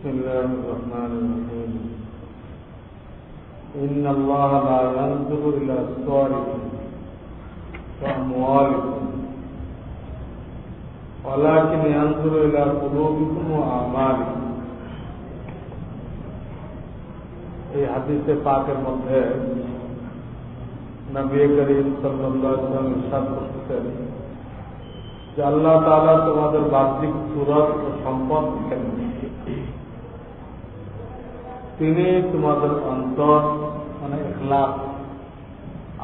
بسم الله الرحمن الرحيم إن الله لا ينظر إلى صوركم وأموالكم ولكن ينظر إلى قلوبكم وأعمالكم। এই হাদিসে পাকের মধ্যে নবী করিম সাল্লাল্লাহু আলাইহি ওয়াসাল্লাম ইরশাদ করতেছেন যে আল্লাহ তাআলা তোমাদের বাহ্যিক সূরত ও সম্পদ দেখেন, তিনি তোমাদের অন্তর মানে ইখলাস,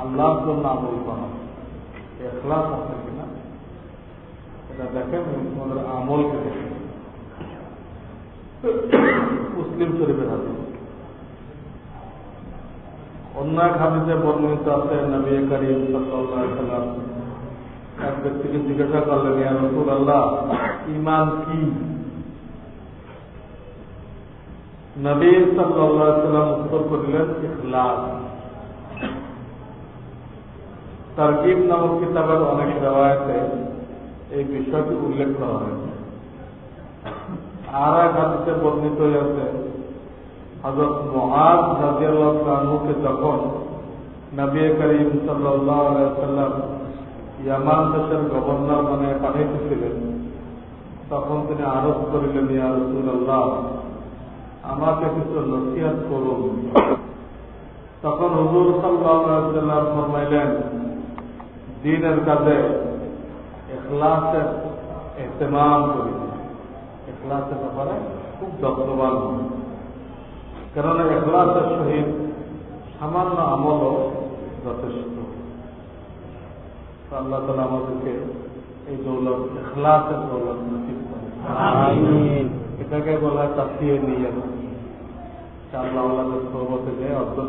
আল্লাহর জন্য আমল করা, ইখলাস আছে কিনা এটা দেখেন, তোমাদের আমলকে দেখেন। মুসলিম শরীফের হাদিস। অন্য এক হাদিসে বর্ণিত আছে নবী করিম সাল্লাল্লাহু আলাইহি ওয়াসাল্লাম এক ব্যক্তিকে জিজ্ঞাসা করলেন, ইয়া রাসূলুল্লাহ, ঈমান কি? নবী সাল্লাল্লাহু আলাইহি ওয়াসাল্লাম উত্তর করিলেন, ইখলাস। তারগীব নামক কিতাবের অনেক রিওয়ায়াতে এই বিষয়টি উল্লেখ করা হয়েছে। আর এক হাদিসে বর্ণিত হয়েছে হযরত মুআয রাদিয়াল্লাহু আনহুকে যখন নবী করিম সাল্লাল্লাহু আলাইহি ওয়াসাল্লাম ইয়ামান দেশের গভর্নর মানে পাঠাইতেছিলেন, তখন তিনি আরজ করিলেন, ইয়া রাসূলুল্লাহ, আমাকে কিছু নসিহত করুন। তখন হুজুর সাল্লাল্লাহু আলাইহি ওয়াসাল্লাম ফরমাইলেন, দ্বীনের কাজে ইখলাসের ইহতিমাম করিবেন, ইখলাসের ব্যাপারে খুব যত্নবান হন, কেননা ইখলাসের সহিত সামান্য আমলও যথেষ্ট। আল্লাহ তাআলা আমাদেরকে এই দৌলত, ইখলাসের দৌলত নসিব করেন। আমিন। এটাকে বলা হয় তাসফিয়ে নিয়ত। আল্লাহ আল্লাহর তওবা থেকে অর্জন